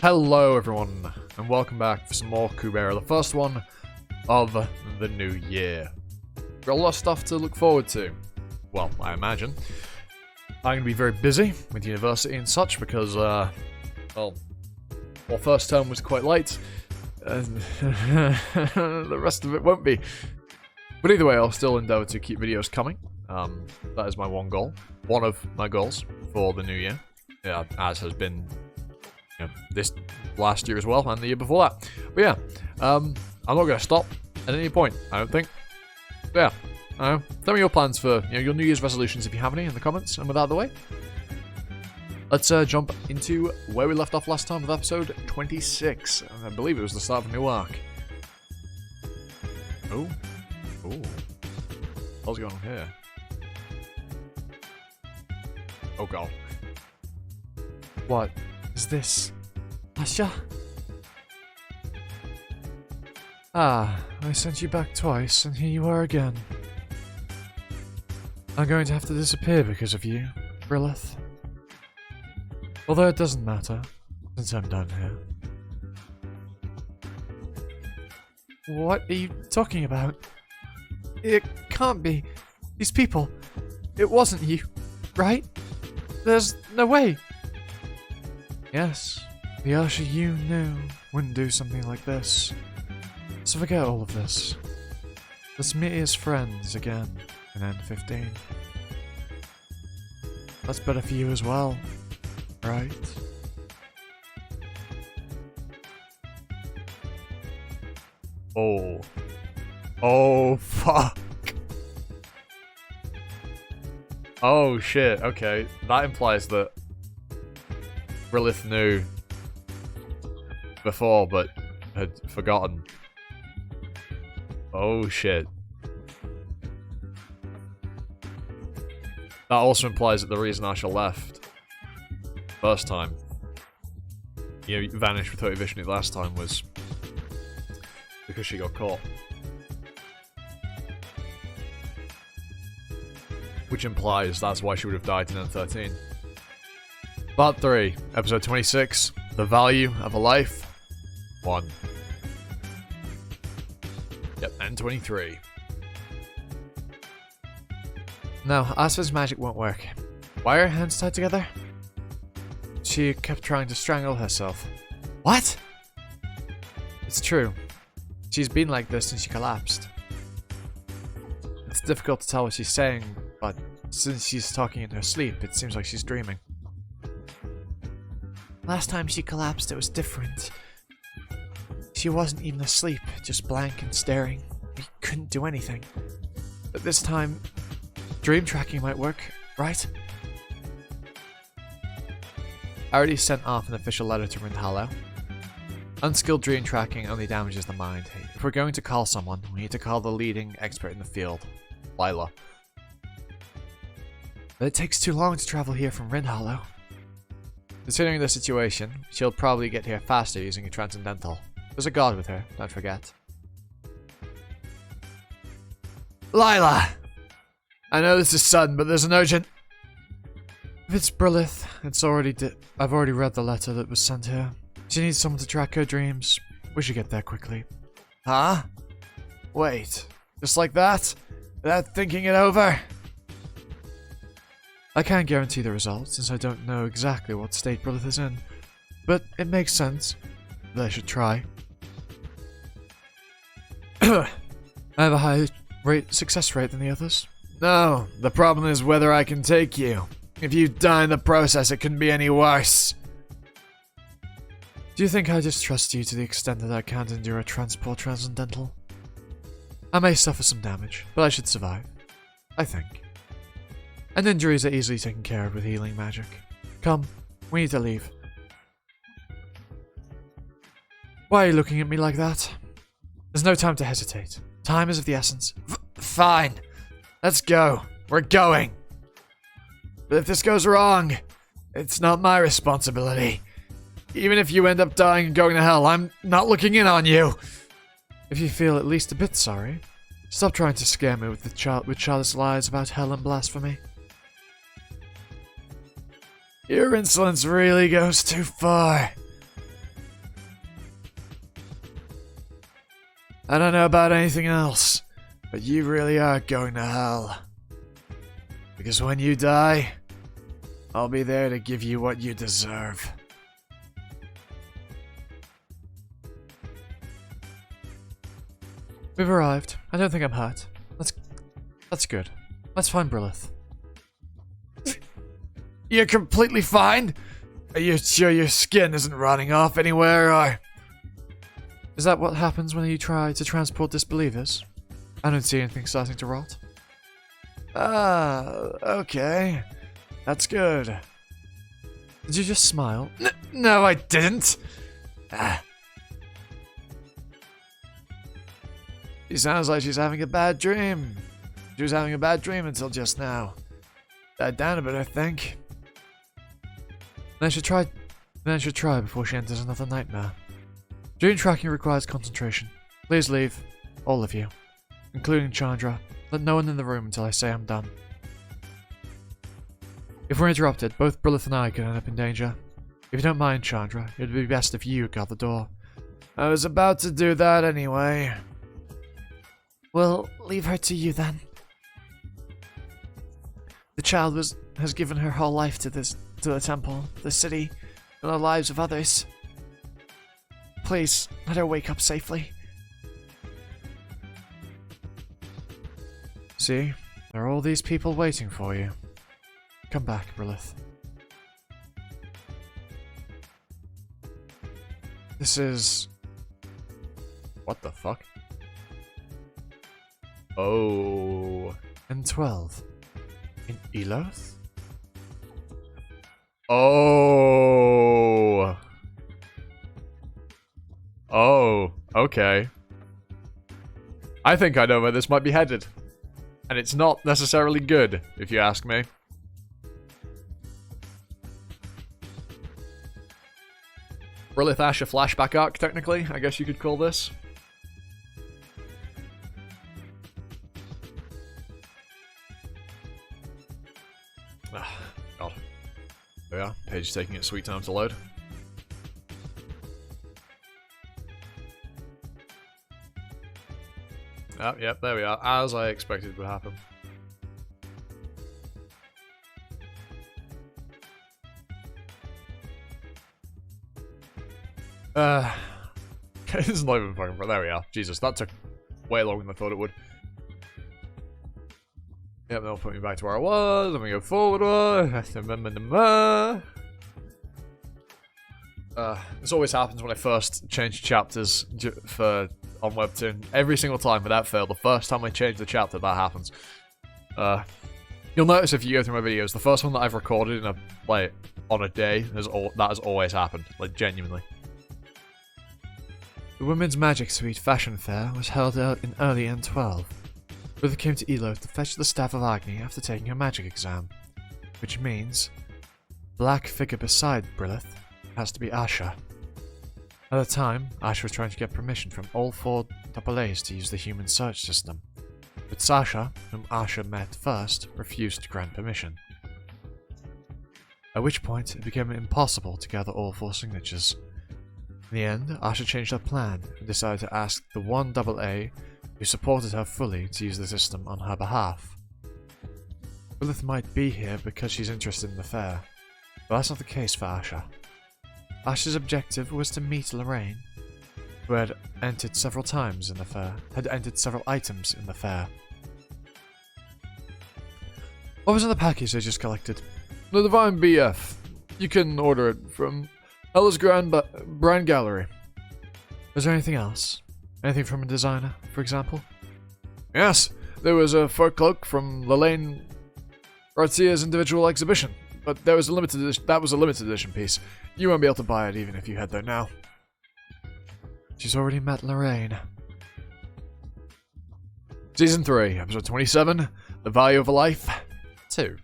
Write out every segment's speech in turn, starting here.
Hello everyone, and welcome back for some more Kubera, the first one of the new year. Got a lot of stuff to look forward to. Well, I imagine. I'm going to be very busy with university and such because, well, first term was quite light, and the rest of it won't be. But either way, I'll still endeavour to keep videos coming. That is my one goal. One of my goals for the new year, as has been this last year as well, and the year before that. But yeah, I'm not going to stop at any point, I don't think. But yeah, tell me your plans for your New Year's resolutions if you have any in the comments. And with that out of the way, let's jump into where we left off last time with episode 26. I believe it was the start of a new arc. Oh, what's going on here? Oh god. What is this? Asha? Ah, I sent you back twice, and here you are again. I'm going to have to disappear because of you, Brilith. Although it doesn't matter, since I'm done here. What are you talking about? It can't be. These people. It wasn't you, right? There's no way. Yes, the Asha you knew wouldn't do something like this. So forget all of this. Let's meet as friends again in N15. That's better for you as well, right? Oh. Oh, fuck. Oh, shit. Okay. That implies that Brilith knew before, but had forgotten. Oh, shit. That also implies that the reason Asha left first time, vanished with her vision last time, was because she got caught. Which implies that's why she would have died in N13. Part 3, episode 26, The Value of a Life, 1. Yep, N23. No, Asfa's magic won't work. Why are her hands tied together? She kept trying to strangle herself. What? It's true. She's been like this since she collapsed. It's difficult to tell what she's saying, but since she's talking in her sleep, it seems like she's dreaming. Last time she collapsed, it was different. She wasn't even asleep, just blank and staring. We couldn't do anything. But this time, dream tracking might work, right? I already sent off an official letter to Rindhallow. Unskilled dream tracking only damages the mind. If we're going to call someone, we need to call the leading expert in the field, Lila. But it takes too long to travel here from Rindhallow. Considering the situation, she'll probably get here faster using a transcendental. There's a god with her, don't forget. Lila! I know this is sudden, but there's an urgent... If it's Brilith, I've already read the letter that was sent here. She needs someone to track her dreams. We should get there quickly. Huh? Wait, just like that? Without thinking it over? I can't guarantee the results, since I don't know exactly what state Brilith is in. But it makes sense that I should try. I have a higher success rate than the others. No, the problem is whether I can take you. If you die in the process, it couldn't be any worse. Do you think I just trust you to the extent that I can't endure a transport transcendental? I may suffer some damage, but I should survive. I think. And injuries are easily taken care of with healing magic. Come, we need to leave. Why are you looking at me like that? There's no time to hesitate. Time is of the essence. Fine. Let's go. We're going. But if this goes wrong, it's not my responsibility. Even if you end up dying and going to hell, I'm not looking in on you. If you feel at least a bit sorry, stop trying to scare me with childish lies about hell and blasphemy. Your insolence really goes too far. I don't know about anything else, but you really are going to hell. Because when you die, I'll be there to give you what you deserve. We've arrived. I don't think I'm hurt. That's good. Let's find Brilith. You're completely fine? Are you sure your skin isn't rotting off anywhere, or...? Is that what happens when you try to transport disbelievers? I don't see anything starting to rot. Ah, okay. That's good. Did you just smile? No, I didn't! Ah. She sounds like she's having a bad dream. She was having a bad dream until just now. Died down a bit, I think. Then I should try before she enters another nightmare. Dream tracking requires concentration. Please leave. All of you. Including Chandra. Let no one in the room until I say I'm done. If we're interrupted, both Brilith and I could end up in danger. If you don't mind, Chandra, it would be best if you guard the door. I was about to do that anyway. We'll leave her to you then. The child has given her whole life to the temple, the city, and the lives of others. Please, let her wake up safely. See, there are all these people waiting for you. Come back, Brilith. This is... What the fuck? Oh. And 12. In Eloth? Oh. Oh, okay. I think I know where this might be headed. And it's not necessarily good, if you ask me. Brilith Asher flashback arc, technically, I guess you could call this. God. There we are. Page taking its sweet time to load. Oh, yep, there we are. As I expected would happen. This is not even fucking... There we are. Jesus, that took way longer than I thought it would. Yep, that'll put me back to where I was. Let me go forward. This always happens when I first change chapters on webtoon. Every single time, without fail, the first time I change the chapter, that happens. You'll notice if you go through my videos, the first one that I've recorded in on a day, that has always happened, genuinely. The Women's Magic Suite Fashion Fair was held out in early N12. Brilith came to Eloth to fetch the Staff of Agni after taking her magic exam, which means black figure beside Brilith has to be Asha. At the time, Asha was trying to get permission from all 4 AA's to use the human search system, but Sasha, whom Asha met first, refused to grant permission. At which point, it became impossible to gather all 4 signatures. In the end, Asha changed her plan and decided to ask the one AA who supported her fully to use the system on her behalf. Brilith might be here because she's interested in the fair, but that's not the case for Asha. Asha's objective was to meet Lorraine, who had entered several items in the fair. What was in the package they just collected? The Divine BF. You can order it from Ella's Brand Gallery. Was there anything else? Anything from a designer, for example? Yes, there was a fur cloak from Lelaine Garcia's individual exhibition, but that was a limited edition piece. You won't be able to buy it even if you head there now. She's already met Lorraine. Season 3, Episode 27, The Value of a Life 2.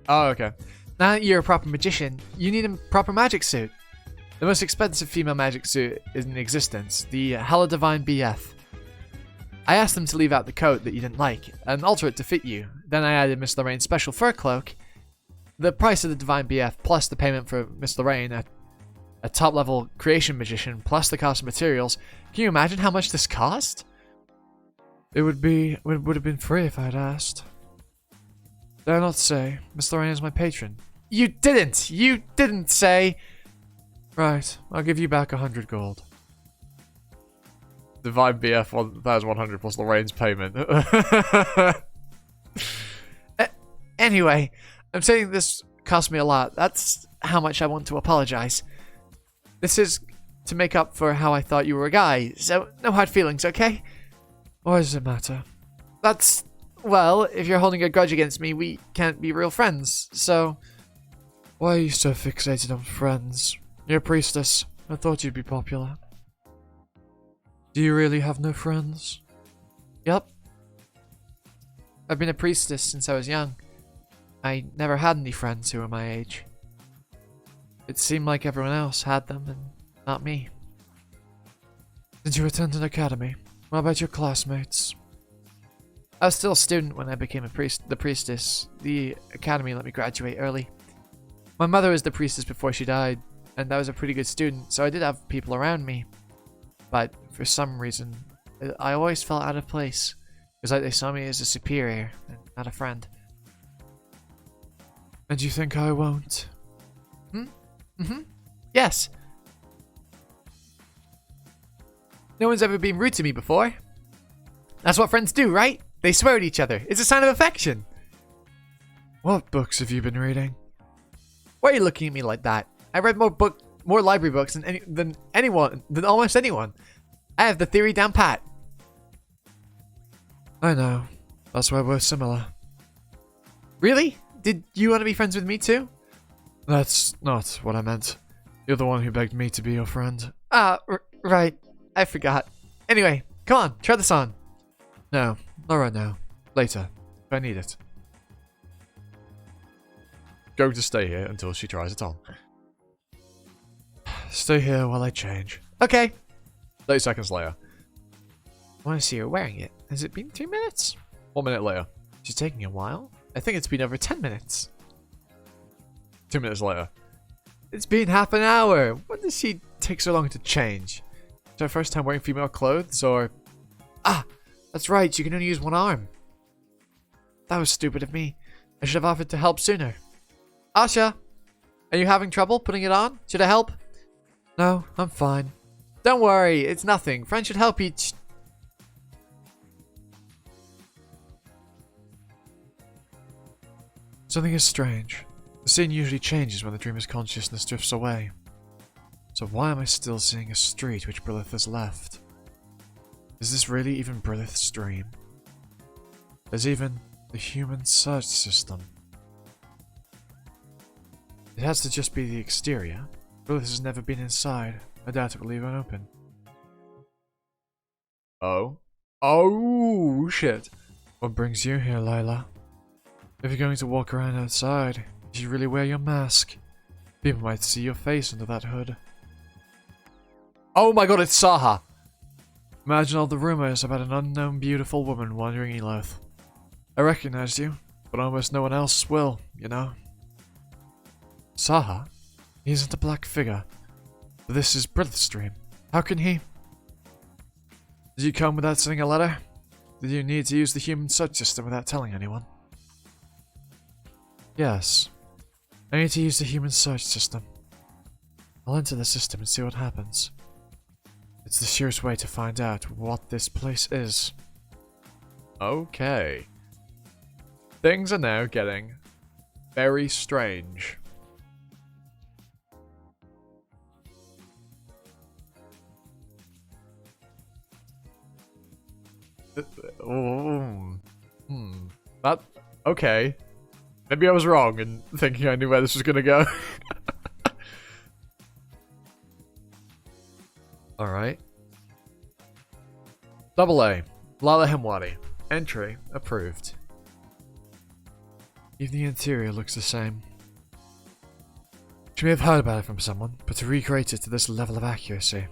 Oh, okay. Now that you're a proper magician, you need a proper magic suit. The most expensive female magic suit in existence, the Hella Divine BF. I asked them to leave out the coat that you didn't like, and alter it to fit you. Then I added Miss Lorraine's special fur cloak. The price of the Divine BF plus the payment for Miss Lorraine at a top-level creation magician, plus the cost of materials. Can you imagine how much this cost? It would have been free if I had asked. Dare not say. Miss Lorraine is my patron. You didn't! You didn't say! Right, I'll give you back 100 gold. Divine BF 1,100 plus Lorraine's payment. Anyway, I'm saying this cost me a lot. That's how much I want to apologize. This is to make up for how I thought you were a guy, so no hard feelings, okay? Why does it matter? That's... well, if you're holding a grudge against me, we can't be real friends, so... Why are you so fixated on friends? You're a priestess. I thought you'd be popular. Do you really have no friends? Yep. I've been a priestess since I was young. I never had any friends who were my age. It seemed like everyone else had them, and not me. Did you attend an academy? What about your classmates? I was still a student when I became the priestess. The academy let me graduate early. My mother was the priestess before she died, and I was a pretty good student, so I did have people around me. But for some reason, I always felt out of place. It was like they saw me as a superior, and not a friend. And you think I won't? Yes. No one's ever been rude to me before. That's what friends do, right? They swear at each other. It's a sign of affection. What books have you been reading? Why are you looking at me like that? I read more library books than almost anyone. I have the theory down pat. I know. That's why we're similar. Really? Did you want to be friends with me too? That's not what I meant. You're the one who begged me to be your friend. Right. I forgot. Anyway, come on, try this on. No, not right now. Later, if I need it. Going to stay here until she tries it on. Stay here while I change. Okay. 30 seconds later. I want to see her wearing it. Has it been 3 minutes? 1 minute later. She's taking a while. I think it's been over 10 minutes. 2 minutes later. It's been half an hour. When does she take so long to change? Is it her first time wearing female clothes, or... Ah! That's right, she can only use one arm. That was stupid of me. I should have offered to help sooner. Asha! Are you having trouble putting it on? Should I help? No, I'm fine. Don't worry, it's nothing. Friends should help each... Something is strange. The scene usually changes when the dreamer's consciousness drifts away. So why am I still seeing a street which Brilith has left? Is this really even Brilith's dream? There's even the human search system. It has to just be the exterior. Brilith has never been inside. I doubt it will leave it open. Oh? Oh, shit. What brings you here, Layla? If you're going to walk around outside, you should really wear your mask. People might see your face under that hood. Oh my god, it's Saha! Imagine all the rumors about an unknown beautiful woman wandering Eloth. I recognized you, but almost no one else will, you know? Saha? He isn't a black figure. But this is Brilith's dream. How can he... Did you come without sending a letter? Did you need to use the human search system without telling anyone? Yes. I need to use the human search system. I'll enter the system and see what happens. It's the surest way to find out what this place is. Okay. Things are now getting very strange. That... Okay. Maybe I was wrong in thinking I knew where this was gonna go. Alright. Double A. Lala Hemwadi. Entry approved. Even the interior looks the same. She may have heard about it from someone, but to recreate it to this level of accuracy.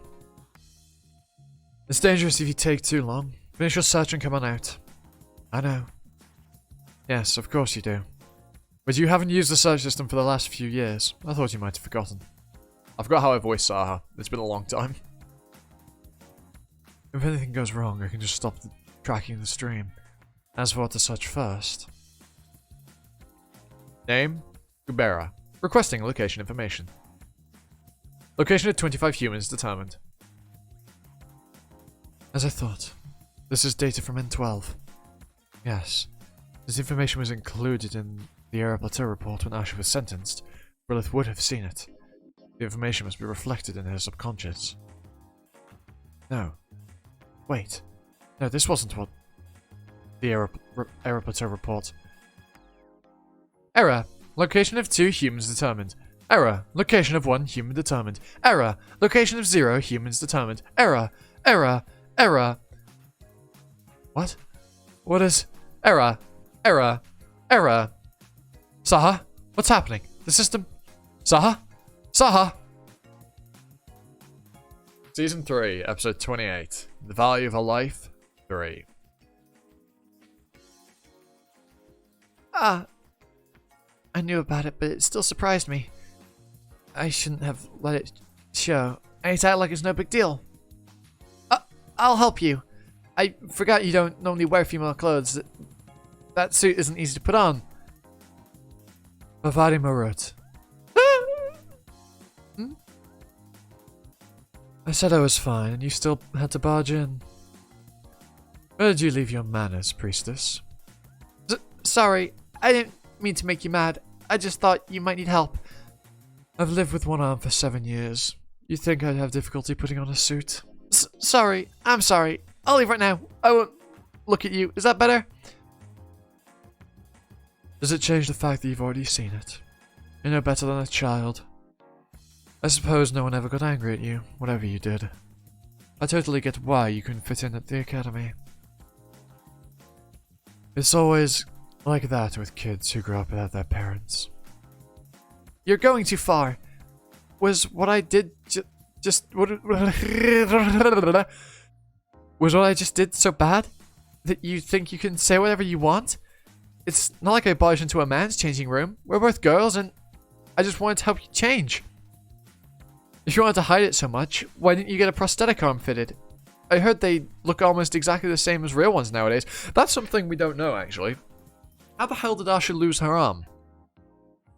It's dangerous if you take too long. Finish your search and come on out. I know. Yes, of course you do. But you haven't used the search system for the last few years. I thought you might have forgotten. I forgot how I voiced Saha. It's been a long time. If anything goes wrong, I can just stop tracking the stream. As for what to search first. Name? Kubera. Requesting location information. Location of 25 humans determined. As I thought. This is data from N12. Yes. This information was included in the Era Plateau report when Asher was sentenced. Brilith would have seen it. The information must be reflected in her subconscious. No. Wait. No, this wasn't what the Era Plateau report. Error. Location of 2 humans determined. Error. Location of 1 human determined. Error. Location of 0 humans determined. Error. Error. Error. What? What is... Error. Error. Error. Saha? What's happening? The system... Saha? Saha! Season 3, episode 28. The value of a life, 3. I knew about it, but it still surprised me. I shouldn't have let it show. I act like it's no big deal. I'll help you. I forgot you don't normally wear female clothes. That suit isn't easy to put on. Bavadi Marut. I said I was fine, and you still had to barge in. Where did you leave your manners, priestess? Sorry, I didn't mean to make you mad. I just thought you might need help. I've lived with one arm for 7 years. You think I'd have difficulty putting on a suit? Sorry, I'm sorry. I'll leave right now. I won't look at you. Is that better? Does it change the fact that you've already seen it? You're no better than a child. I suppose no one ever got angry at you, whatever you did. I totally get why you couldn't fit in at the academy. It's always like that with kids who grow up without their parents. You're going too far. Was what I did Was what I just did so bad that you think you can say whatever you want? It's not like I barged into a man's changing room. We're both girls and I just wanted to help you change. If you wanted to hide it so much, why didn't you get a prosthetic arm fitted? I heard they look almost exactly the same as real ones nowadays. That's something we don't know, actually. How the hell did Asha lose her arm?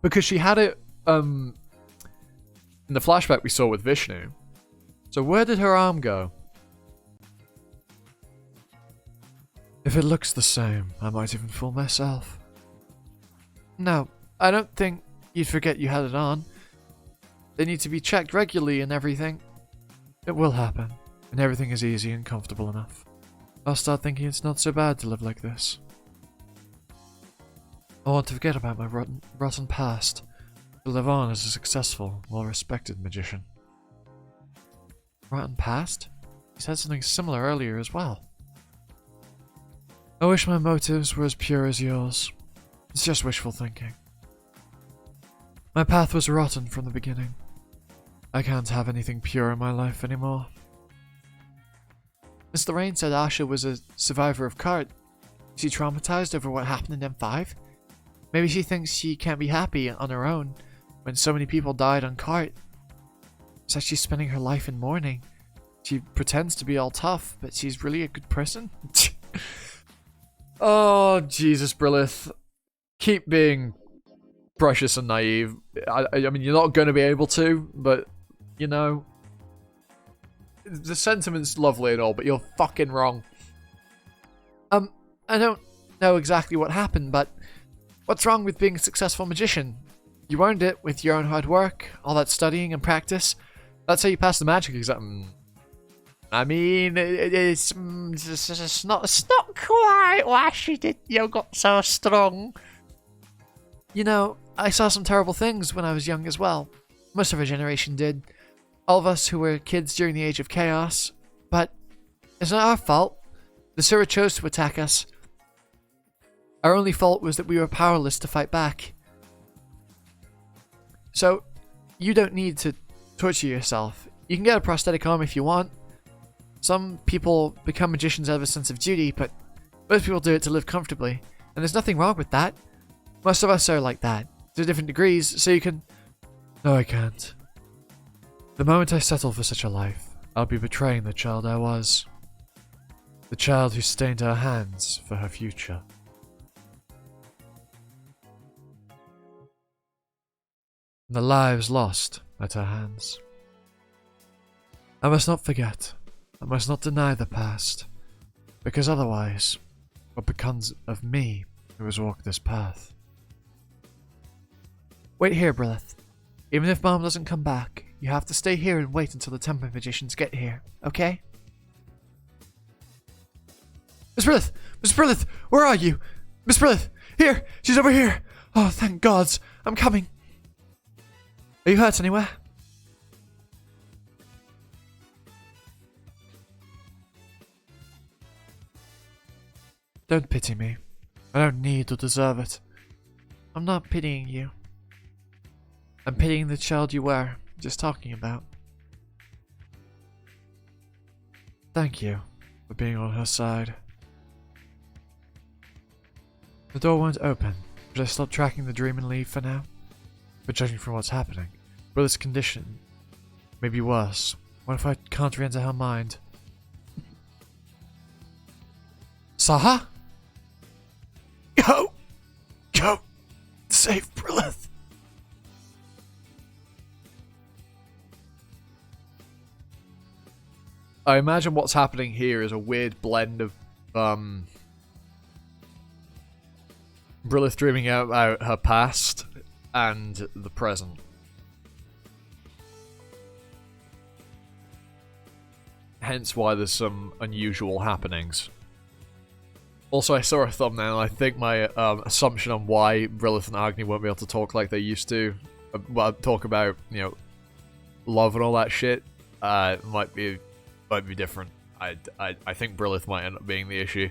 Because she had it, in the flashback we saw with Vishnu. So where did her arm go? If it looks the same, I might even fool myself. No, I don't think you'd forget you had it on. They need to be checked regularly and everything. It will happen, and everything is easy and comfortable enough. I'll start thinking it's not so bad to live like this. I want to forget about my rotten past, to live on as a successful, well-respected magician. Rotten past? You said something similar earlier as well. I wish my motives were as pure as yours. It's just wishful thinking. My path was rotten from the beginning. I can't have anything pure in my life anymore. Miss Lorraine said Asha was a survivor of CART. Is she traumatized over what happened in M5? Maybe she thinks she can't be happy on her own when so many people died on CART. It's like she's spending her life in mourning. She pretends to be all tough, but she's really a good person. Oh, Jesus, Brilith. Keep being precious and naive. I mean, you're not going to be able to, but, you know, the sentiment's lovely and all, but you're fucking wrong. I don't know exactly what happened, but what's wrong with being a successful magician? You earned it with your own hard work, all that studying and practice. That's how you passed the magic exam. I mean, it's not quite why she did. You got so strong. You know, I saw some terrible things when I was young as well. Most of our generation did. All of us who were kids during the age of chaos. But it's not our fault. The Sura chose to attack us. Our only fault was that we were powerless to fight back. So, you don't need to torture yourself. You can get a prosthetic arm if you want. Some people become magicians out of a sense of duty, but most people do it to live comfortably. And there's nothing wrong with that. Most of us are like that, to different degrees, so you can... No, I can't. The moment I settle for such a life, I'll be betraying the child I was. The child who stained her hands for her future. The lives lost at her hands. I must not forget. I must not deny the past. Because otherwise, what becomes of me who has walked this path? Wait here, Brilith. Even if Mom doesn't come back, you have to stay here and wait until the temple magicians get here, okay? Miss Brilith! Miss Brilith! Where are you? Miss Brilith! Here! She's over here! Oh, thank gods! I'm coming! Are you hurt anywhere? Don't pity me. I don't need to deserve it. I'm not pitying you. I'm pitying the child you were just talking about. Thank you for being on her side. The door won't open. Should I stop tracking the dream and leave for now? But judging from what's happening, Brilith's condition may be worse. What if I can't re-enter her mind? Saha? Go! Go! Save Brilith! I imagine what's happening here is a weird blend of Brilith dreaming out her past and the present. Hence why there's some unusual happenings. Also, I saw a thumbnail. I think my assumption on why Brilith and Agni won't be able to talk like they used to, well, talk about, you know, love and all that shit, might be different. I think Brilith might end up being the issue,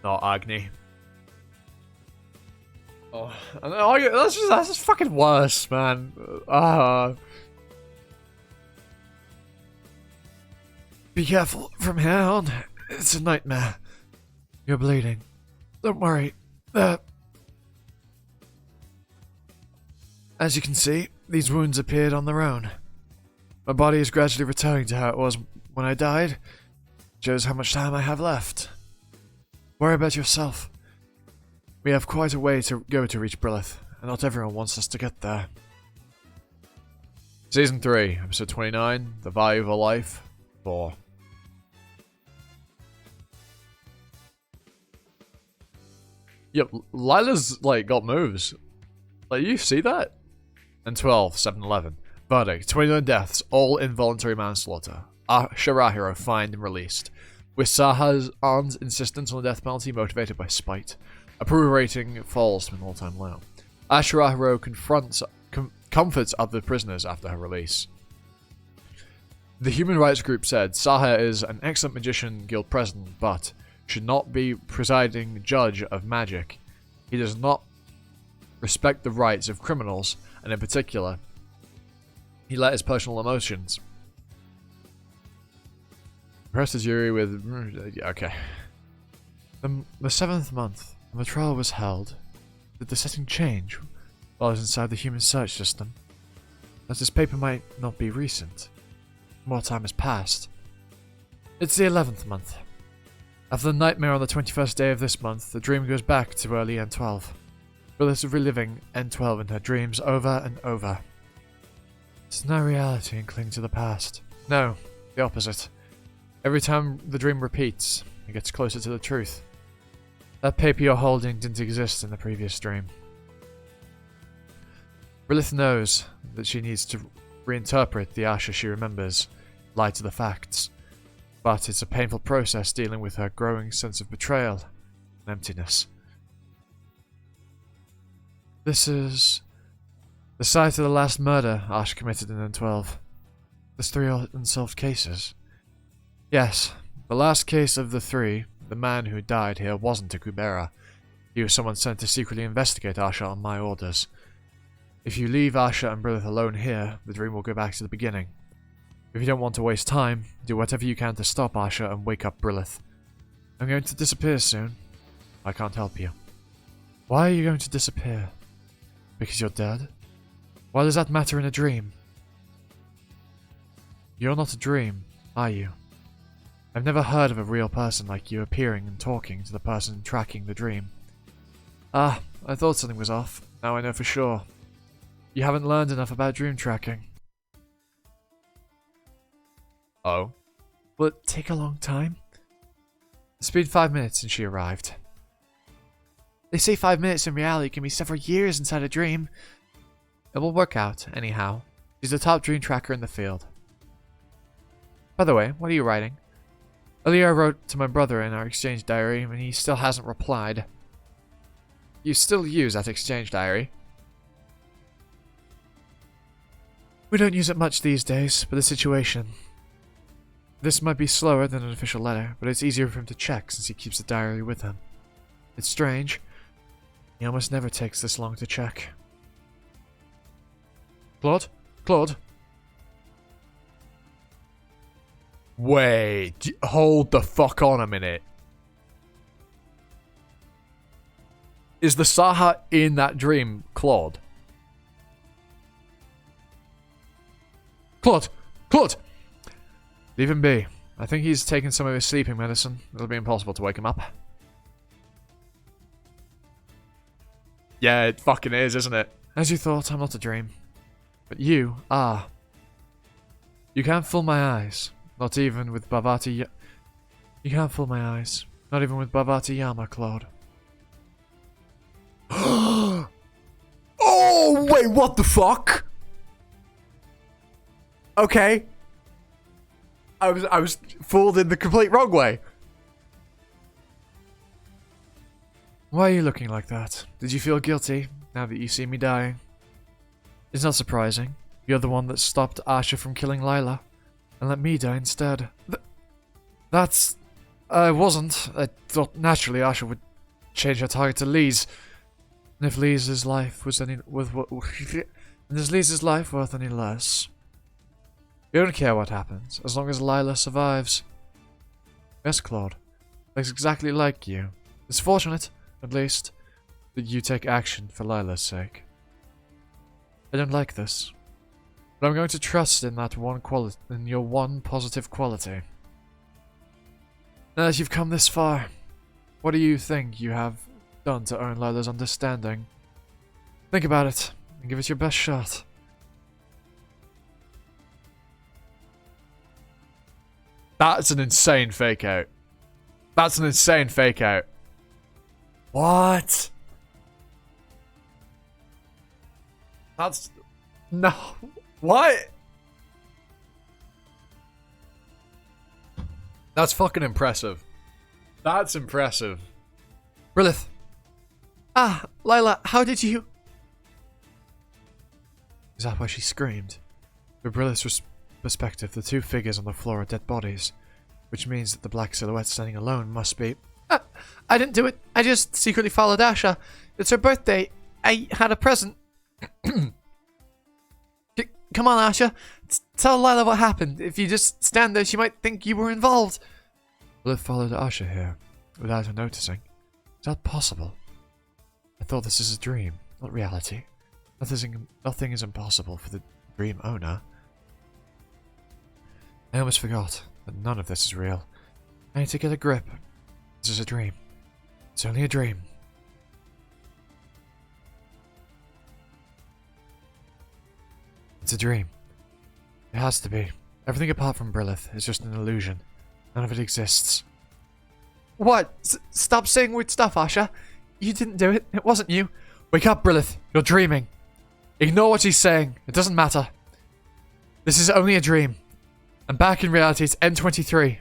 not Agni. Oh, that's just fucking worse, man. Be careful from here on. It's a nightmare. You're bleeding. Don't worry. As you can see, these wounds appeared on their own. My body is gradually returning to how it was when I died. Shows how much time I have left. Worry about yourself. We have quite a way to go to reach Brilith, and not everyone wants us to get there. Season 3, Episode 29, The Value of a Life, 4. Yep, Lila's, like, got moves. Like, you see that? And 12, 7-11. Verdict, 29 deaths, all involuntary manslaughter. Shirahiro fined and released. With Saha's aunt's insistence on the death penalty motivated by spite. Approval rating falls to an all-time low. Shirahiro comforts other prisoners after her release. The human rights group said, Saha is an excellent magician guild president, but should not be presiding judge of magic. He does not respect the rights of criminals, and in particular, he let his personal emotions. Pressed his jury with... okay. The 7th month, when the trial was held, did the setting change while I was inside the human search system? As this paper might not be recent. More time has passed. It's the 11th month. After the nightmare on the 21st day of this month, the dream goes back to early N12. Brilith is reliving N12 in her dreams over and over. It's no reality and cling to the past. No, the opposite. Every time the dream repeats, it gets closer to the truth. That paper you're holding didn't exist in the previous dream. Brilith knows that she needs to reinterpret the Asha she remembers, lie to the facts. But it's a painful process dealing with her growing sense of betrayal and emptiness. This is the site of the last murder Ash committed in N12. There's 3 unsolved cases. Yes, the last case of the 3, the man who died here wasn't a Kubera. He was someone sent to secretly investigate Asha on my orders. If you leave Asha and Brilith alone here, the dream will go back to the beginning. If you don't want to waste time, do whatever you can to stop Asha and wake up Brilith. I'm going to disappear soon. I can't help you. Why are you going to disappear? Because you're dead? Why does that matter in a dream? You're not a dream, are you? I've never heard of a real person like you appearing and talking to the person tracking the dream. Ah, I thought something was off. Now I know for sure. You haven't learned enough about dream tracking. Oh? Will it take a long time? It's been 5 minutes since she arrived. They say 5 minutes in reality can be several years inside a dream. It will work out, anyhow. She's the top dream tracker in the field. By the way, what are you writing? Earlier I wrote to my brother in our exchange diary, and he still hasn't replied. You still use that exchange diary? We don't use it much these days, but the situation. This might be slower than an official letter, but it's easier for him to check since he keeps the diary with him. It's strange. He almost never takes this long to check. Claude? Claude? Wait, hold the fuck on a minute. Is the Saha in that dream Claude? Claude! Claude! Leave him be. I think he's taken some of his sleeping medicine. It'll be impossible to wake him up. Yeah, it fucking is, isn't it? As you thought, I'm not a dream. But you are. You can't fool my eyes. Not even with Bhavati. You can't fool my eyes. Not even with Bhavati Yama, Claude. Oh, wait, what the fuck? Okay. I was fooled in the complete wrong way. Why are you looking like that? Did you feel guilty now that you see me dying? It's not surprising. You're the one that stopped Asha from killing Lila and let me die instead. That's... I wasn't. I thought naturally Asha would change her target to Lee's. And if Lee's life was any worth any less? You don't care what happens, as long as Lila survives. Yes, Claude. Looks exactly like you. It's fortunate, at least, that you take action for Lila's sake. I don't like this, but I'm going to trust in that one quality, in your one positive quality. Now that you've come this far, what do you think you have done to earn Lila's understanding? Think about it, and give it your best shot. That's an insane fake out. That's an insane fake out. What? That's... No. What? That's fucking impressive. That's impressive. Brilith. Ah, Lila, how did you... Is that why she screamed? From Brilith's perspective, the two figures on the floor are dead bodies, which means that the black silhouette standing alone must be... I didn't do it. I just secretly followed Asha. It's her birthday. I had a present. Come on, Asha. Tell Lila what happened. If you just stand there, she might think you were involved. Brilith followed Asha here, without her noticing. Is that possible? I thought this is a dream, not reality. Nothing is impossible for the dream owner. I almost forgot that none of this is real. I need to get a grip. This is a dream. It's only a dream. It's a dream. It has to be. Everything apart from Brilith is just an illusion. None of it exists. What? Stop saying weird stuff, Asha. You didn't do it. It wasn't you. Wake up, Brilith. You're dreaming. Ignore what she's saying. It doesn't matter. This is only a dream. And back in reality, it's N23.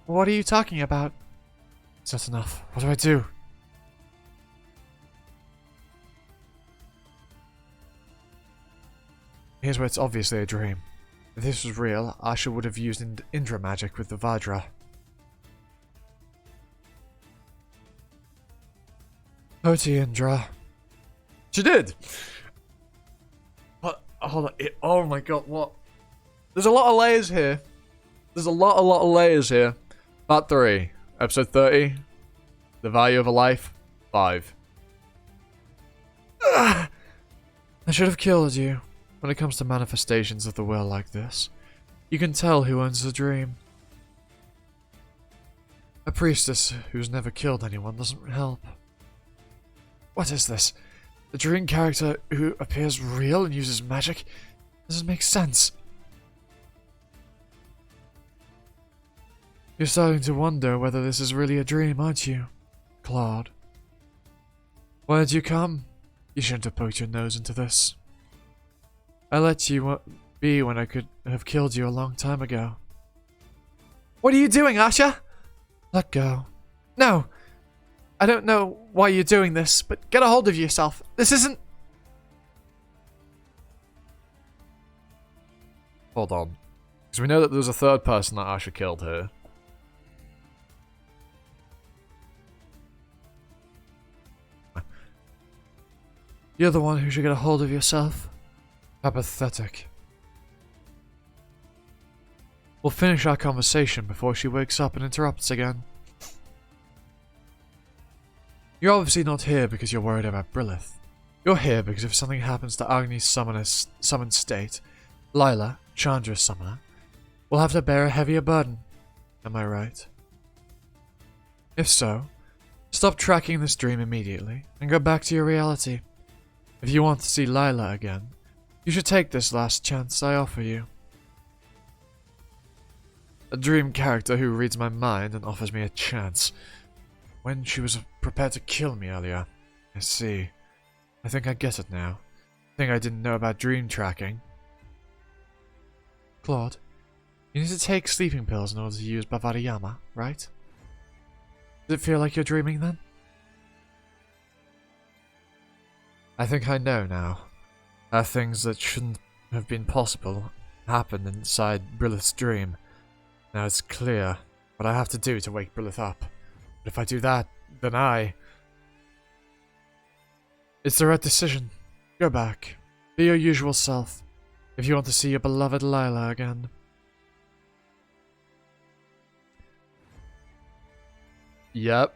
What are you talking about? It's not enough. What do I do? Here's where it's obviously a dream. If this was real, Asha would have used Indra magic with the Vajra. Oti Indra. She did! What? Hold on. Oh my god, what? There's a lot of layers here. There's a lot of layers here. Part 3. Episode 30. The value of a life. 5. I should have killed you. when it comes to manifestations of the will like this, you can tell who owns the dream. A priestess who's never killed anyone doesn't help. What is this? The dream character who appears real and uses magic? Doesn't make sense. You're starting to wonder whether this is really a dream, aren't you, Claude? Why did you come? You shouldn't have poked your nose into this. I let you be when I could have killed you a long time ago. What are you doing, Asha? Let go. No! I don't know why you're doing this, but get a hold of yourself. This isn't... Hold on. Because we know that there was a third person that Asha killed here. You're the one who should get a hold of yourself. How pathetic. We'll finish our conversation before she wakes up and interrupts again. You're obviously not here because you're worried about Brilith. You're here because if something happens to Agni's summoned state, Lila, Chandra's summoner, will have to bear a heavier burden. Am I right? If so, stop tracking this dream immediately and go back to your reality. If you want to see Lila again, you should take this last chance I offer you. A dream character who reads my mind and offers me a chance. When she was prepared to kill me earlier. I see. I think I get it now. Thing I didn't know about dream tracking. Claude, you need to take sleeping pills in order to use Bavariyama, right? Does it feel like you're dreaming then? I think I know now. How things that shouldn't have been possible happened inside Brilith's dream. Now it's clear what I have to do to wake Brilith up. But if I do that, then It's the right decision. Go back. Be your usual self. If you want to see your beloved Lila again. Yep.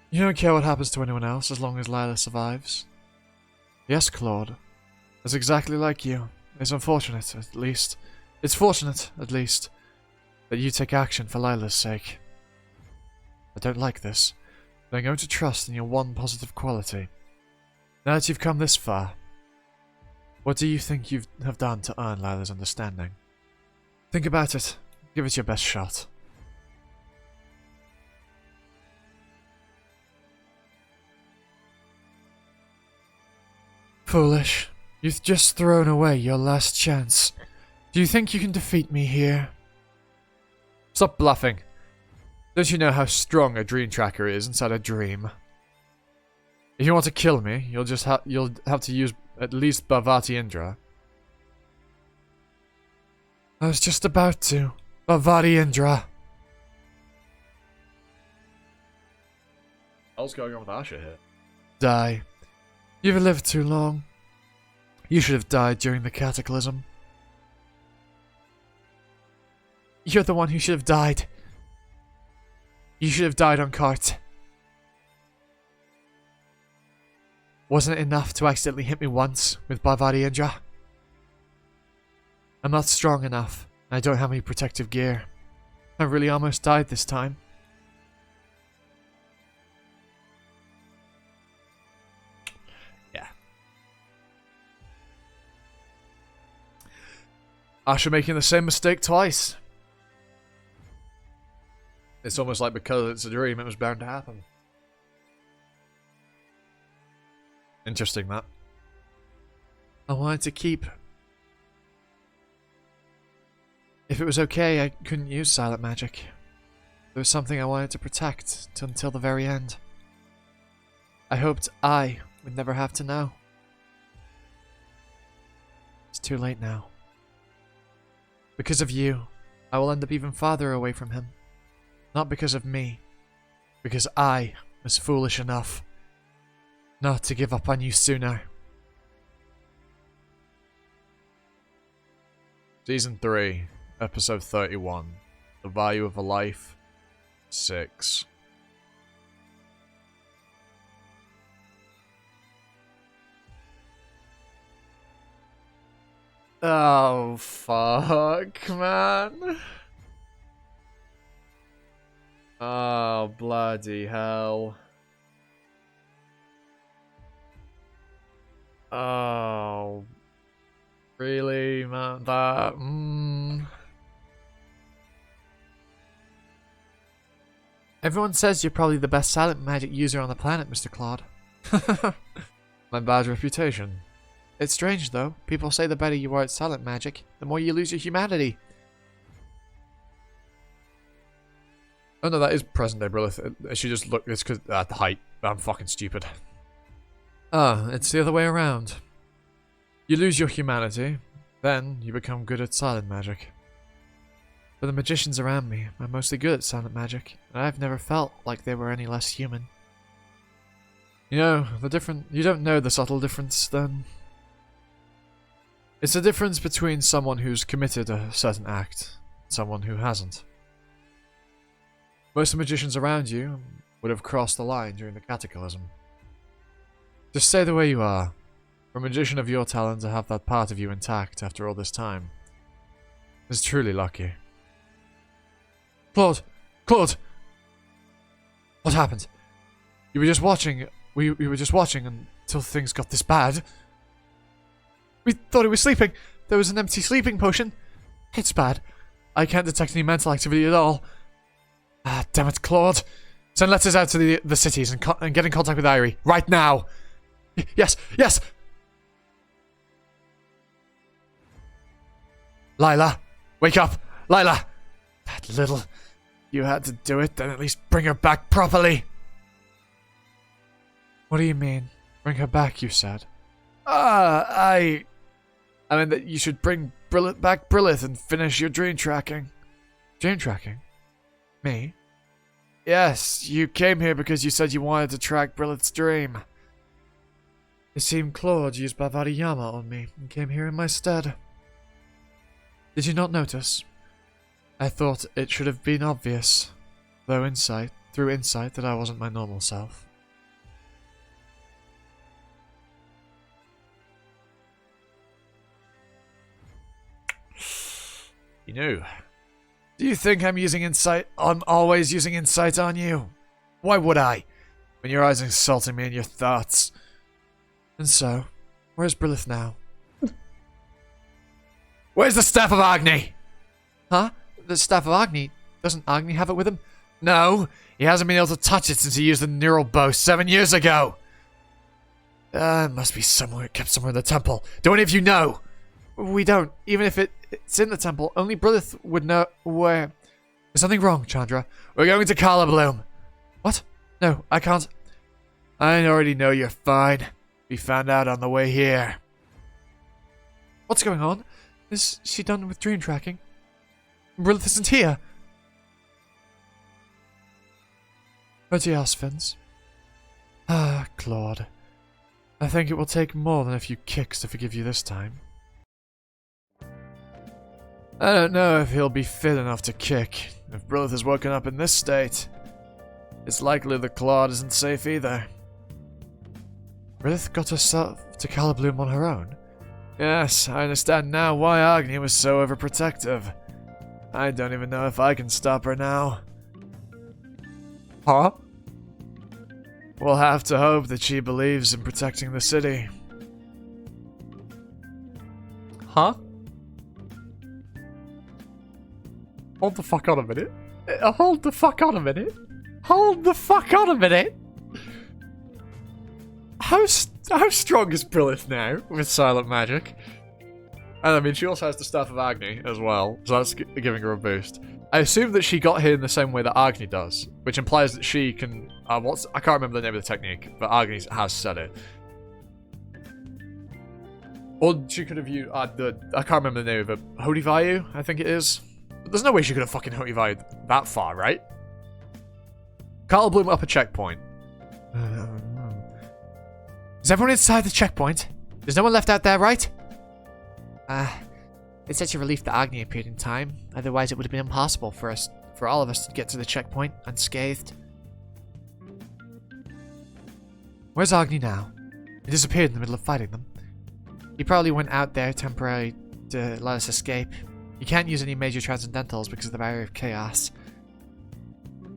You don't care what happens to anyone else as long as Lila survives. Yes, Claude. That's exactly like you. It's unfortunate, at least. It's fortunate, at least, that you take action for Lila's sake. I don't like this, but I'm going to trust in your one positive quality. Now that you've come this far, what do you think you have done to earn Lila's understanding? Think about it. Give it your best shot. Foolish. You've just thrown away your last chance. Do you think you can defeat me here? Stop bluffing. Don't you know how strong a dream tracker is inside a dream? If you want to kill me, you'll have to use at least Bhavati Indra. I was just about to. Bhavati Indra. What's going on with Asha here? Die. You've lived too long. You should have died during the cataclysm. You're the one who should have died. You should have died on cart. Wasn't it enough to accidentally hit me once with Bhavati Indra? I'm not strong enough. I don't have any protective gear. I really almost died this time. Yeah. Asha making the same mistake twice. It's almost like because it's a dream, it was bound to happen. Interesting, that. I wanted to keep. If it was okay, I couldn't use silent magic. There was something I wanted to protect until the very end. I hoped I would never have to know. It's too late now. Because of you, I will end up even farther away from him. Not because of me. Because I was foolish enough not to give up on you sooner. Season 3, Episode 31. The Value of a Life. 6. Oh, fuck, man. Oh, bloody hell. Oh, really, man? Everyone says you're probably the best silent magic user on the planet, Mr. Claude. My bad reputation. It's strange, though. People say the better you are at silent magic, the more you lose your humanity. Oh no, that is present day Brilith. She just looked, it's because at the height. I'm fucking stupid. Ah, it's the other way around. You lose your humanity, then you become good at silent magic. For the magicians around me, I'm mostly good at silent magic, and I've never felt like they were any less human. You know, you don't know the subtle difference, then. It's the difference between someone who's committed a certain act, and someone who hasn't. Most of the magicians around you would have crossed the line during the cataclysm. Just stay the way you are. For a magician of your talent to have that part of you intact after all this time is truly lucky. Claude! Claude! What happened? You were just watching. We were just watching until things got this bad. We thought he was sleeping. There was an empty sleeping potion. It's bad. I can't detect any mental activity at all. Ah, damn it, Claude. Send letters out to the cities and get in contact with Irie. Right now. Yes, yes! Lila, wake up! Lila! That little... You had to do it, then at least bring her back properly. What do you mean? Bring her back, you said? I mean that you should bring back Brilith and finish your dream tracking. Dream tracking? Me? Yes, you came here because you said you wanted to track Brilith's dream. It seemed Claude used Bavariyama on me and came here in my stead. Did you not notice? I thought it should have been obvious, through insight, that I wasn't my normal self. You know. Do you think I'm using insight? I'm always using insight on you. Why would I? When your eyes insulting me in your thoughts. And so, where's Brilith now? Where's the Staff of Agni? Huh? The Staff of Agni? Doesn't Agni have it with him? No, he hasn't been able to touch it since he used the neural bow 7 years ago. It must be kept somewhere in the temple. Do any of you know? We don't. Even if it's in the temple, only Brilith would know where. There's something wrong, Chandra. We're going to Kala Bloom. What? No, I can't. I already know you're fine. We found out on the way here. What's going on? Is she done with dream tracking? Brilith isn't here. Fins. Ah, Claude. I think it will take more than a few kicks to forgive you this time. I don't know if he'll be fit enough to kick. If Brilith is woken up in this state, it's likely that Claude isn't safe either. Brilith got herself to Kala Bloom on her own? Yes, I understand now why Agni was so overprotective. I don't even know if I can stop her now. Huh? We'll have to hope that she believes in protecting the city. Huh? Hold the fuck on a minute. Hold the fuck on a minute. Hold the fuck on a minute. How strong is Brilith now with silent magic? And I mean, she also has the Staff of Agni as well, so that's giving her a boost. I assume that she got here in the same way that Agni does, which implies that she can... I can't remember the name of the technique, but Agni has said it. Or she could have used... I can't remember the name of it. Hodivayu, I think it is. But there's no way she could have fucking Hodivayu'd that far, right? Kala Bloom up a checkpoint. Is everyone inside the checkpoint? There's no one left out there, right? It's such a relief that Agni appeared in time. Otherwise, it would have been impossible for all of us to get to the checkpoint unscathed. Where's Agni now? He disappeared in the middle of fighting them. He probably went out there temporarily to let us escape. You can't use any major transcendentals because of the barrier of chaos.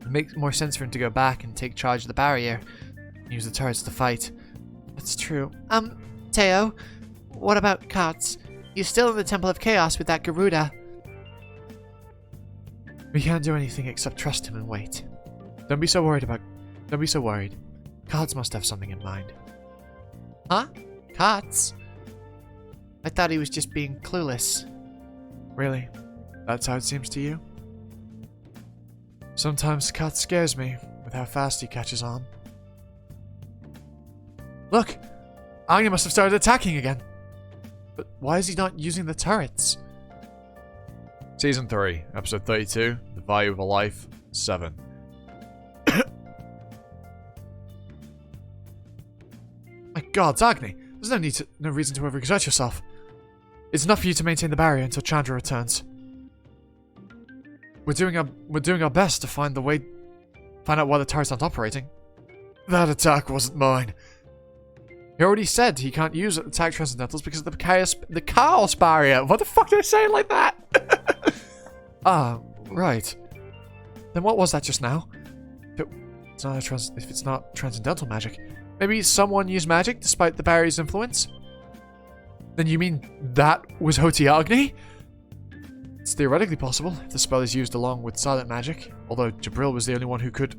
It makes more sense for him to go back and take charge of the barrier and use the turrets to fight. That's true. Teo, what about Katz? He's still in the Temple of Chaos with that Garuda. We can't do anything except trust him and wait. Don't be so worried. Katz must have something in mind. Huh? Katz? I thought he was just being clueless. Really? That's how it seems to you? Sometimes Katz scares me with how fast he catches on. Look! Agni must have started attacking again. But why is he not using the turrets? Season 3, Episode 32, The Value of a Life, 7. My god, it's Agni! There's no reason to overexert yourself. It's enough for you to maintain the barrier until Chandra returns. We're doing our best to find out why the turrets aren't operating. That attack wasn't mine. He already said he can't use attack transcendentals because of the chaos barrier. What the fuck did I say it like that? Ah, right. Then what was that just now? If it's not transcendental magic, maybe someone used magic despite the barrier's influence? Then you mean that was Hotiagni? It's theoretically possible if the spell is used along with silent magic, although Jabril was the only one who could.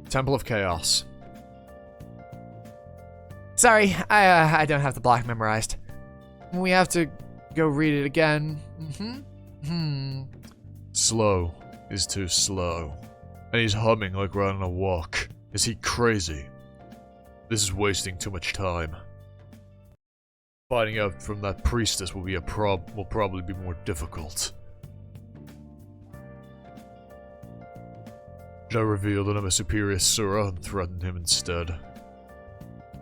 Temple of Chaos. Sorry, I don't have the block memorized. We have to go read it again. Slow is too slow. And he's humming like we're on a walk. Is he crazy? This is wasting too much time. Finding out from that priestess will probably be more difficult. Should I reveal that I'm a superior Sura and threaten him instead?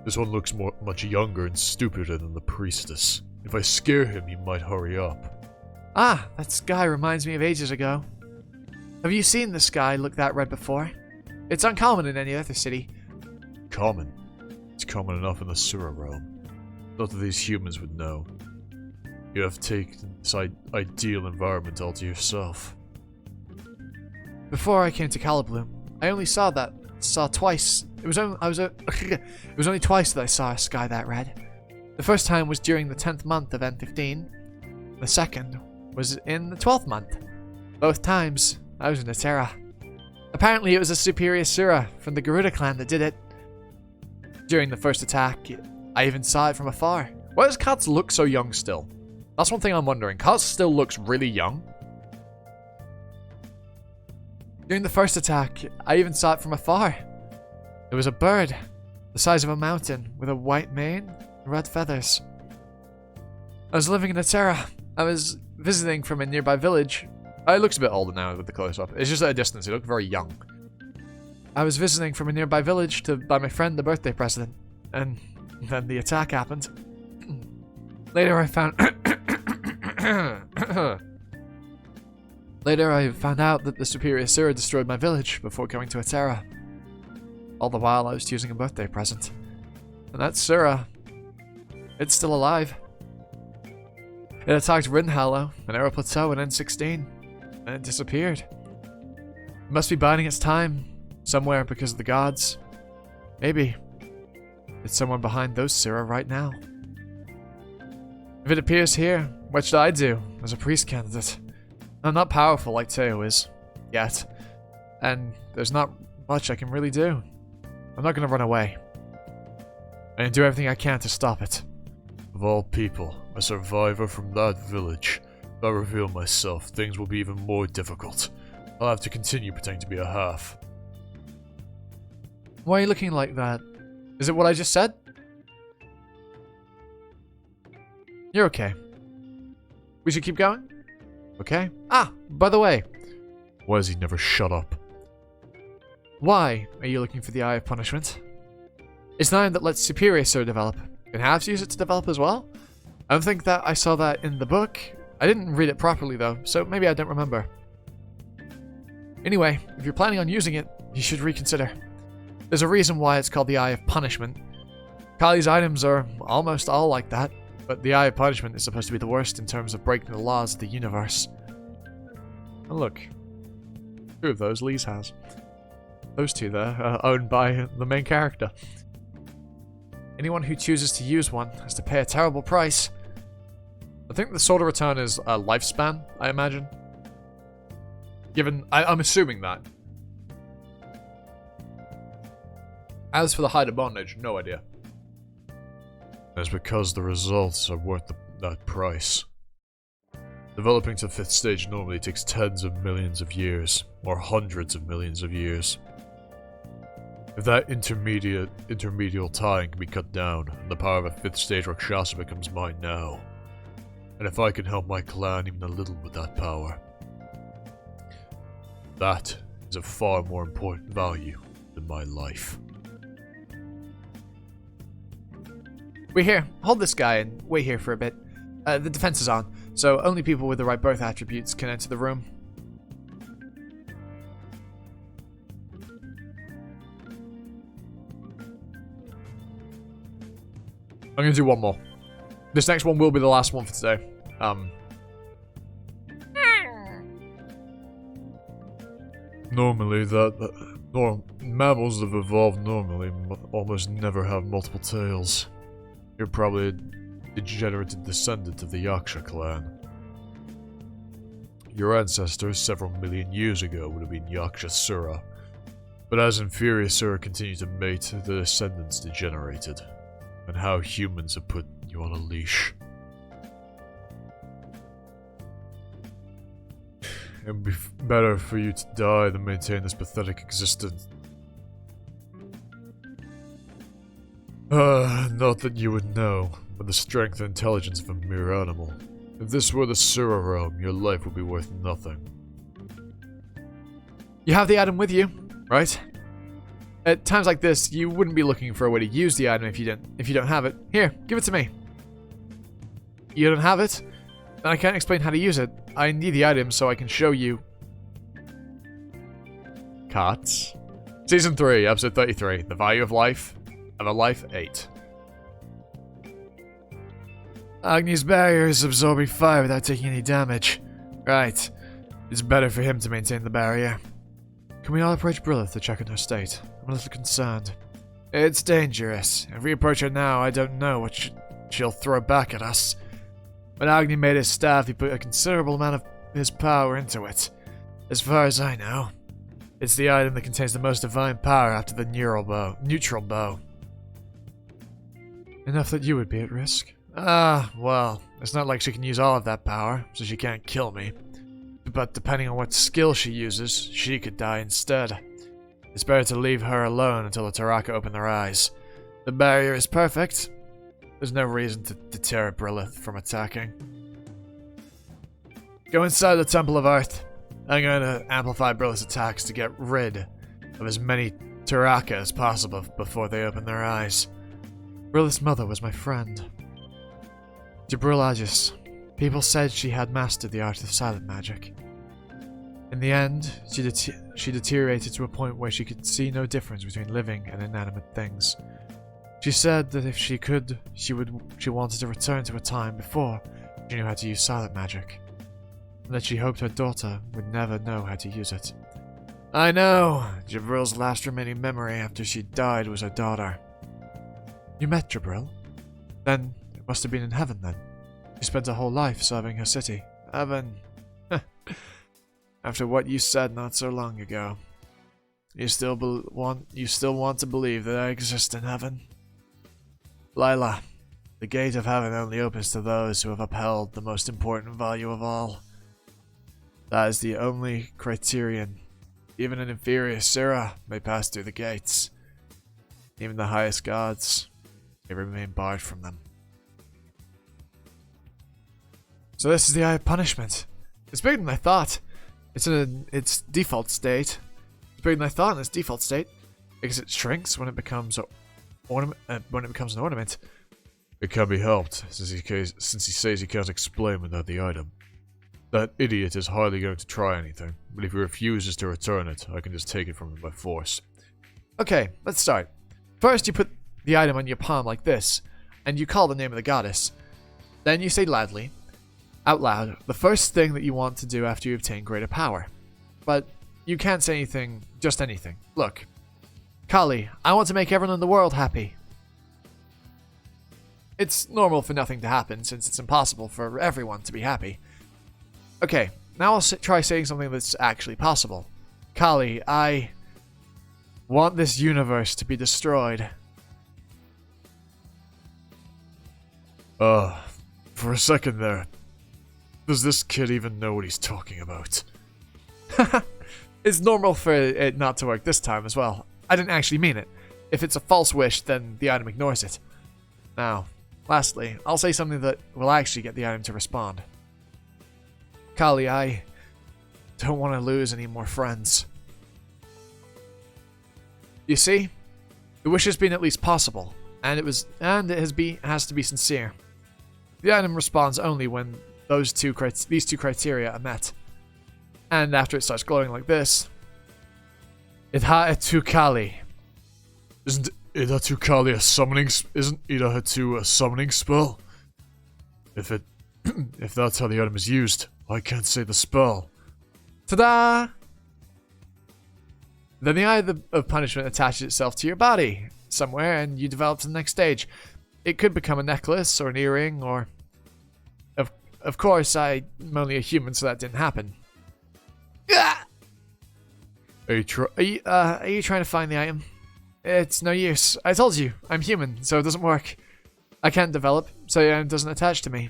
This one looks much younger and stupider than the priestess. If I scare him, he might hurry up. Ah, that sky reminds me of ages ago. Have you seen the sky look that red before? It's uncommon in any other city. Common? It's common enough in the Sura realm. Not that these humans would know. You have taken this ideal environment all to yourself. Before I came to Calibloom, I only saw twice. It was only twice that I saw a sky that red. The first time was during the 10th month of N15. The second was in the 12th month. Both times, I was in Atera. Apparently it was a superior Sura from the Garuda clan that did it. During the first attack, I even saw it from afar. Why does Katz look so young still? That's one thing I'm wondering. Katz still looks really young. During the first attack, I even saw it from afar. It was a bird, the size of a mountain, with a white mane and red feathers. I was living in Atera. I was visiting from a nearby village. It looks a bit older now with the close-up. It's just at a distance. He looked very young. I was visiting from a nearby village to buy my friend the birthday present. And then the attack happened. Later I found out that the superior Sura destroyed my village before going to Atera. All the while I was choosing a birthday present. And that Sura, it's still alive. It attacked Rinhallow, Monero Plateau, and N16, and it disappeared. It must be biding its time, somewhere because of the gods. Maybe it's someone behind those Sura right now. If it appears here, what should I do as a priest candidate? I'm not powerful like Teo is, yet, and there's not much I can really do. I'm not going to run away. I can do everything I can to stop it. Of all people, a survivor from that village. If I reveal myself, things will be even more difficult. I'll have to continue pretending to be a half. Why are you looking like that? Is it what I just said? You're okay. We should keep going? Okay. Ah, by the way. Why does he never shut up? Why are you looking for the Eye of Punishment? It's an item that lets Superior Sura develop. Can halves use it to develop as well? I don't think that I saw that in the book. I didn't read it properly though, so maybe I don't remember. Anyway, if you're planning on using it, you should reconsider. There's a reason why it's called the Eye of Punishment. Kali's items are almost all like that, but the Eye of Punishment is supposed to be the worst in terms of breaking the laws of the universe. And look, 2 of those Lise has. Those 2 there are owned by the main character. Anyone who chooses to use one has to pay a terrible price. I think the Sword of Return is a lifespan, I imagine. I'm assuming that. As for the Hide of Bondage, no idea. That's because the results are worth that price. Developing to 5th stage normally takes tens of millions of years, or hundreds of millions of years. If that intermedial time can be cut down, and the power of a 5th stage Rakshasa becomes mine now. And if I can help my clan even a little with that power, that is of far more important value than my life. We're here. Hold this guy and wait here for a bit. The defense is on, so only people with the right birth attributes can enter the room. I'm gonna do one more. This next one will be the last one for today. Normally, mammals that have evolved normally almost never have multiple tails. You're probably a degenerated descendant of the Yaksha clan. Your ancestors several million years ago would have been Yaksha Sura, but as inferior Sura continued to mate, the descendants degenerated, and how humans have put you on a leash. It would be better for you to die than maintain this pathetic existence. Not that you would know, but the strength and intelligence of a mere animal. If this were the Sura realm, your life would be worth nothing. You have the item with you, right? At times like this, you wouldn't be looking for a way to use the item if you don't have it. Here, give it to me. You don't have it? Then I can't explain how to use it. I need the item so I can show you. Cats. Season 3, episode 33. The value of life. Of a life, 8. Agni's barrier is absorbing fire without taking any damage. Right. It's better for him to maintain the barrier. Can we all approach Brilith to check on her state? I'm a little concerned. It's dangerous. If we approach her now, I don't know what she'll throw back at us. When Agni made his staff, he put a considerable amount of his power into it. As far as I know, it's the item that contains the most divine power after the neutral bow. Enough that you would be at risk? Well, it's not like she can use all of that power, so she can't kill me. But depending on what skill she uses, she could die instead. It's better to leave her alone until the Taraka open their eyes. The barrier is perfect. There's no reason to deter Brilith from attacking. Go inside the Temple of Earth. I'm going to amplify Brilith's attacks to get rid of as many Taraka as possible before they open their eyes. Brilith's mother was my friend. Jabril Agis. People said she had mastered the art of silent magic. In the end, she deteriorated to a point where she could see no difference between living and inanimate things. She said that if she could, she wanted to return to a time before she knew how to use silent magic, and that she hoped her daughter would never know how to use it. I know! Jabril's last remaining memory after she died was her daughter. You met Jabril? Then it must have been in heaven then. She spent her whole life serving her city. Heaven. After what you said not so long ago. You still want to believe that I exist in heaven? Lila, the gate of heaven only opens to those who have upheld the most important value of all. That is the only criterion. Even an inferior Sura may pass through the gates. Even the highest gods may remain barred from them. So this is the Eye of Punishment. It's bigger than I thought. It's in its default state. It's bigger than I thought in its default state, because it shrinks when it becomes an ornament. It can be helped, since he says he can't explain without the item. That idiot is hardly going to try anything, but if he refuses to return it, I can just take it from him by force. Okay, let's start. First, you put the item on your palm like this, and you call the name of the goddess. Then you say loudly, out loud, the first thing that you want to do after you obtain greater power. But you can't say anything, just anything. Look, Kali, I want to make everyone in the world happy. It's normal for nothing to happen, since it's impossible for everyone to be happy. Okay, now I'll try saying something that's actually possible. Kali, I want this universe to be destroyed. For a second there, does this kid even know what he's talking about? It's normal for it not to work this time as well. I didn't actually mean it. If it's a false wish, then the item ignores it. Now, lastly, I'll say something that will actually get the item to respond. Kali, I don't want to lose any more friends. You see, the wish has been at least possible, and it has to be sincere. The item responds only when these two criteria are met. And after it starts glowing like this, Idahatu Kali. Isn't Idahatu Kali a summoning? Isn't Idahatu a summoning spell? If that's how the item is used, I can't say the spell. Ta-da! Then the Eye of Punishment attaches itself to your body somewhere, and you develop to the next stage. It could become a necklace or an earring, or of course, I'm only a human, so that didn't happen. Are you trying to find the item? It's no use. I told you, I'm human, so it doesn't work. I can't develop, so the item doesn't attach to me.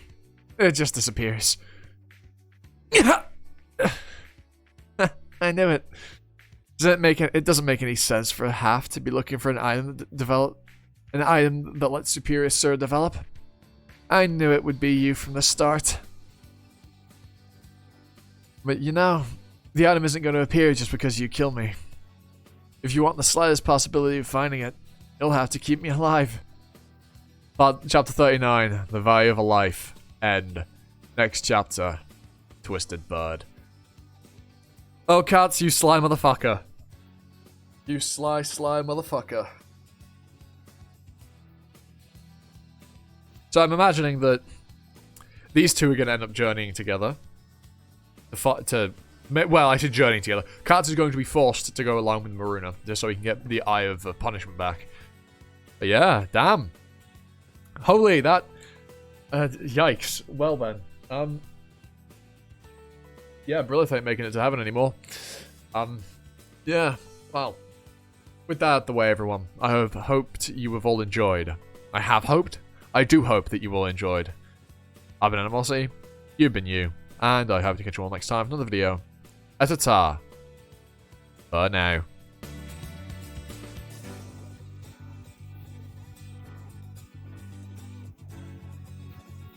It just disappears. I knew it. It doesn't make any sense for a half to be looking for an item that lets Superior Sir develop. I knew it would be you from the start. But you know, the item isn't going to appear just because you kill me. If you want the slightest possibility of finding it, you'll have to keep me alive. Chapter 39, The Value of a Life. End. Next chapter, Twisted Bird. Oh, cats, you sly motherfucker. You sly motherfucker. So I'm imagining that these two are going to end up journeying together. Well, I said journeying together. Katsu is going to be forced to go along with Maruna, just so he can get the Eye of Punishment back. But yeah, damn. Holy, that... yikes. Well then. Yeah, Brilith ain't making it to heaven anymore. Yeah, well. With that out the way, everyone, I have hoped you have all enjoyed. I do hope that you all enjoyed. I've been Animosity, you've been you, and I hope to catch you all next time for another video. Ta-ta. For now.